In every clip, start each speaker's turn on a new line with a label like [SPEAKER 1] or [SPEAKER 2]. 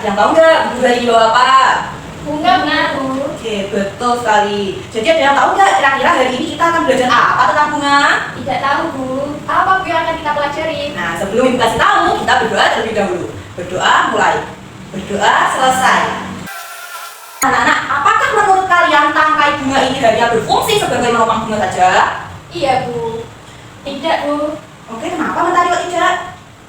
[SPEAKER 1] Yang tahu nggak bunga ini bawa apa?
[SPEAKER 2] Bunga, Bu.
[SPEAKER 1] Oke, betul sekali. Jadi ada yang tahu nggak kira-kira hari ini kita akan belajar apa tentang bunga?
[SPEAKER 2] Tidak tahu, Bu. Apa Bu yang akan kita pelajari?
[SPEAKER 1] Nah, sebelum ibu kasih tahu, kita berdoa terlebih dahulu. Berdoa mulai. Berdoa selesai. Anak-anak, apakah menurut kalian tangkai bunga ini hanya berfungsi sebagai menopang bunga saja?
[SPEAKER 2] Iya, Bu. Tidak, Bu.
[SPEAKER 1] Oke, kenapa Mentari kok tidak?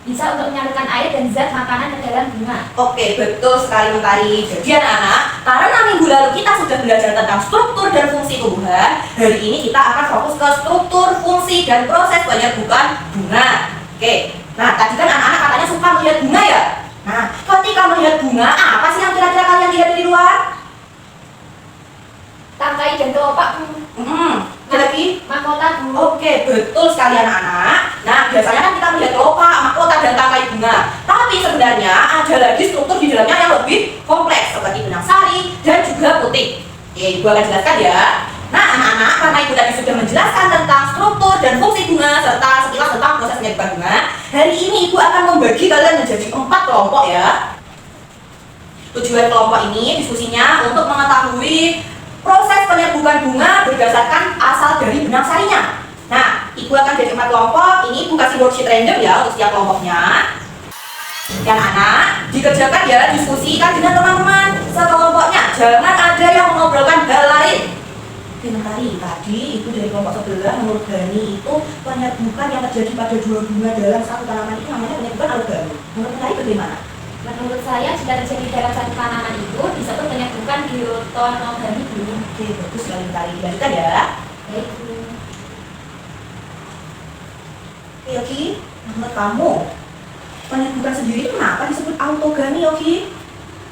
[SPEAKER 2] Bisa untuk menyalurkan air dan zat makanan ke dalam bunga.
[SPEAKER 1] Oke, betul sekali Mentari. Jadi anak-anak, karena minggu lalu kita sudah belajar tentang struktur dan fungsi tumbuhan, hari ini kita akan fokus ke struktur, fungsi, dan proses penyerbukan bunga. Oke, nah tadi kan anak-anak katanya suka melihat bunga ya? Nah, ketika melihat bunga, apa sih yang kira-kira kalian lihat dari luar?
[SPEAKER 2] Tangkai dan kelopak, Bu.
[SPEAKER 1] Ada lagi?
[SPEAKER 2] Mahkota, Bu.
[SPEAKER 1] Oke, betul sekali anak-anak. Nah, biasanya kan kita melihat kelopak, mahkota, dan tangkai bunga. Tapi sebenarnya ada lagi struktur di dalamnya yang lebih kompleks, seperti benang sari dan juga putik. Oke, Ibu akan jelaskan ya. Nah, anak-anak, karena Ibu tadi sudah menjelaskan tentang struktur dan fungsi bunga, serta sekilas tentang proses penyerbukan bunga, hari ini Ibu akan membagi kalian menjadi 4 kelompok ya. Tujuan kelompok ini diskusinya untuk mengetahui proses penyerbukan bunga berdasarkan asal dari benang sarinya. Nah, Ibu akan jadi 4 kelompok. Ini Ibu kasih worksheet random ya untuk setiap kelompoknya. Dan anak, dikerjakan ya, diskusikan dengan teman-teman sekelompoknya. Jangan ada yang mengobrolkan hal lain. Oke, Mentari, tadi Ibu dari kelompok sebelah menurut Gani itu penyerbukan yang terjadi pada 2 bunga dalam satu tanaman itu namanya penyerbukan alogami. Menurut Mentari bagaimana?
[SPEAKER 2] Menurut saya, jika terjadi dalam satu tanaman itu disebut penyerbukan diotonogami, Bu.
[SPEAKER 1] Oke, bagus sekali Mentari. Dilanjutkan ya.
[SPEAKER 2] Baik, Bu.
[SPEAKER 1] Oke, Yogi, menurut kamu penyerbukan sendiri itu kenapa disebut autogami, Yogi?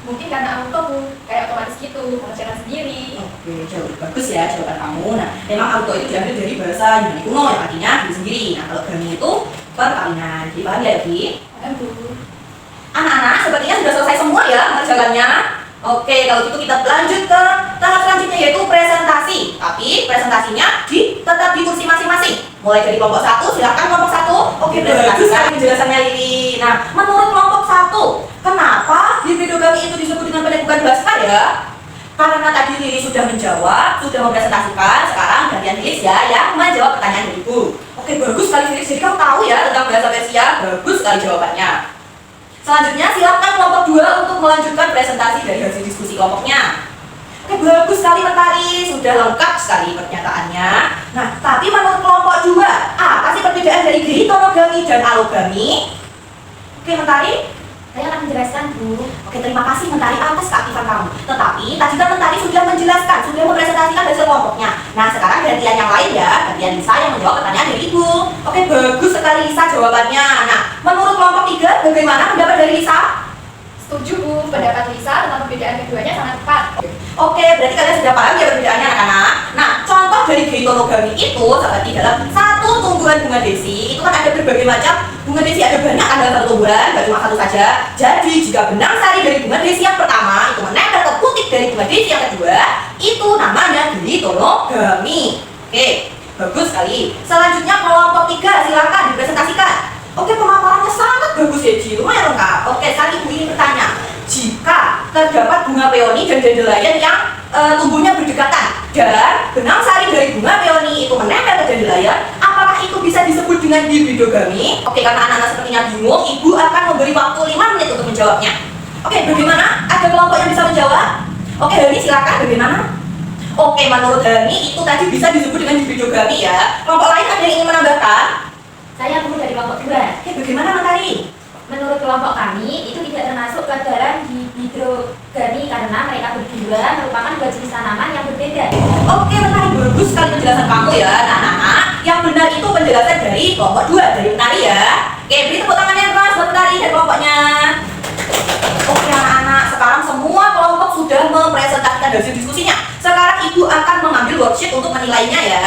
[SPEAKER 2] Mungkin karena auto, Bu. Kayak otomatis gitu, mengerjakan sendiri.
[SPEAKER 1] Oke, jauh bagus ya jawaban kamu. Nah, memang auto itu diambil dari bahasa Yunani kuno yang artinya diri sendiri. Nah, kalau gami itu perkawinan. Jadi paham ya, Yogi?
[SPEAKER 2] Paham, Bu.
[SPEAKER 1] Anak-anak sepertinya sudah selesai semua ya mengerjakannya. Oke, kalau gitu kita lanjut ke tahap selanjutnya yaitu presentasi. Tapi presentasinya tetap di kursi masing-masing. Mulai dari kelompok 1, silakan kelompok 1. Oke, bagus sekali penjelasannya Lili. Nah, menurut kelompok 1, kenapa hibridogami itu disebut dengan penyerbukan basta ya? Karena tadi Lili sudah menjawab, sudah mempresentasikan, sekarang gantian Lilis ya yang menjawab pertanyaan dari Ibu. Oke, bagus sekali Lilis. Jadi kamu tahu ya tentang bahasa Persia. Bagus sekali jawabannya. Selanjutnya silakan kelompok 2 untuk melanjutkan presentasi dari hasil diskusi kelompoknya. Oke, bagus sekali Mentari, sudah lengkap sekali pernyataannya. Nah, tapi menurut kelompok 2, apa sih perbedaan dari deitonogami dan alogami? Oke, Mentari?
[SPEAKER 2] Saya akan menjelaskan, Bu.
[SPEAKER 1] Oke, terima kasih Mentari atas keaktifan kamu. Tetapi tadi kan Mentari sudah menjelaskan, sudah mempresentasikan hasil kelompoknya. Nah, sekarang gantian yang lain ya, gantian Lisa yang menjawab pertanyaan dari Ibu. Oke, bagus sekali Lisa jawabannya. Nah, menurut kelompok 3, bagaimana pendapat dari Lisa?
[SPEAKER 2] Setuju, Bu. Pendapat Lisa tentang perbedaan keduanya sangat tepat.
[SPEAKER 1] Oke, berarti kalian sudah paham ya perbedaannya anak-anak. Nah, contoh dari deitonogami itu seperti dalam satu tumbuhan bunga desi, itu kan ada berbagai macam bunga desi, ada banyak kan dalam satu tumbuhan, gak cuma satu saja. Jadi, jika benang sari dari bunga desi yang pertama itu menempel ke putik dari bunga desi yang kedua, itu namanya deitonogami. Oke, bagus sekali. Selanjutnya kelompok 3, silakan dipresentasikan. Oke, pemaparannya sangat bagus ya, Ji. Lumayan lengkap. Oke, sekarang Ibu ingin bertanya, jika terdapat bunga peoni dan dandelion yang tumbuhnya berdekatan dan benang sari dari bunga peoni itu menempel ke dandelion, apakah itu bisa disebut dengan hibridogami? Oke, karena anak-anak sepertinya bingung, Ibu akan memberi waktu 5 menit untuk menjawabnya. Oke, bagaimana? Ada kelompok yang bisa menjawab? Oke, Hani silakan, bagaimana? Oke, menurut Hani itu tadi bisa disebut dengan hibridogami ya. Kelompok lain ada yang ingin menambahkan?
[SPEAKER 2] Saya, Bu, dari kelompok 2.
[SPEAKER 1] Oke, bagaimana Mentari?
[SPEAKER 2] Menurut kelompok kami, itu tidak termasuk pelajaran hibridogami karena mereka berdua merupakan dua jenis tanaman yang berbeda.
[SPEAKER 1] Oke, Mentari, bagus sekali penjelasan kamu ya. Nah, anak-anak, yang benar itu penjelasan dari kelompok 2, dari Mentari ya. Oke, beri tepuk tangan yang keras buat Mentari dan kelompoknya. Oke, anak-anak, sekarang semua kelompok sudah mempresentasikan hasil diskusinya. Sekarang Ibu akan mengambil worksheet untuk menilainya ya.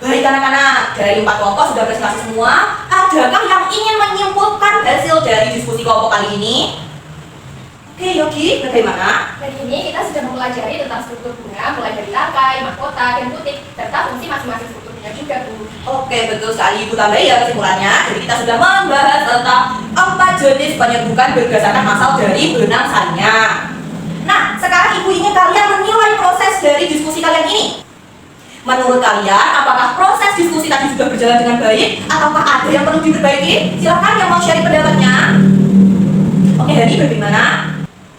[SPEAKER 1] Baik anak-anak, dari 4 kelompok sudah presentasi semua. Adakah yang ingin menyimpulkan hasil dari diskusi kelompok kali ini? Oke, Yogi, bagaimana?
[SPEAKER 2] Hari ini kita sudah mempelajari tentang struktur bunga mulai dari tangkai, mahkota, dan putik serta fungsi masing-masing struktur di Ya juga Bu.
[SPEAKER 1] Oke, betul sekali Ibu tambahi ya kesimpulannya. Jadi kita sudah membahas tentang 4 jenis penyembuhan berdasarkan asal dari benang sarinya. Nah, sekarang Ibu ingin kalian menilai proses dari diskusi kalian ini. Menurut kalian, apakah proses diskusi tadi sudah berjalan dengan baik? Ataukah ada yang perlu diperbaiki? Silakan yang mau sharing pendapatnya. Oke, Hani bagaimana?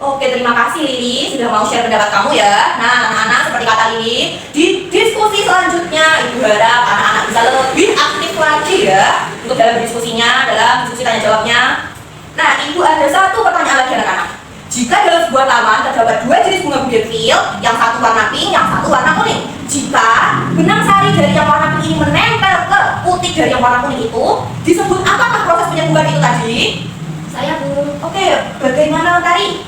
[SPEAKER 1] Oke, terima kasih Lili sudah mau share pendapat kamu ya. Nah, anak-anak seperti kata Lili, di diskusi selanjutnya Ibu harap anak-anak bisa lebih aktif lagi ya untuk dalam diskusinya, dalam diskusi tanya jawabnya. Nah, Ibu ada satu pertanyaan lagi anak-anak. Jika dalam sebuah taman terdapat 2 jenis bunga bougainville, yang satu warna pink, yang satu warna kuning. Jika benang sari dari yang warna pink ini menempel ke putik dari yang warna kuning itu, disebut apakah proses penyembuhan itu tadi?
[SPEAKER 2] Saya Bu.
[SPEAKER 1] Oke, bagaimana Mentari?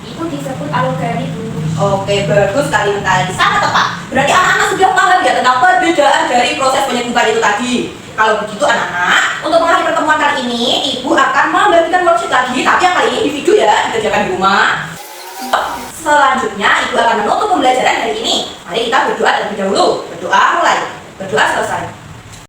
[SPEAKER 2] Itu disebut alogami Bu.
[SPEAKER 1] Oke, bagus sekali Mentari, sangat tepat. Berarti anak-anak sudah paham ya tentang perbedaan dari proses penyembuhan itu tadi. Kalau begitu anak-anak, untuk mengakhiri pertemuan kali ini, Ibu akan membagikan worksheet lagi, tapi yang kali ini di video ya, dikerjakan di rumah. Selanjutnya, Ibu akan menutup pembelajaran hari ini. Mari kita berdoa terlebih dahulu. Berdoa mulai. Berdoa selesai.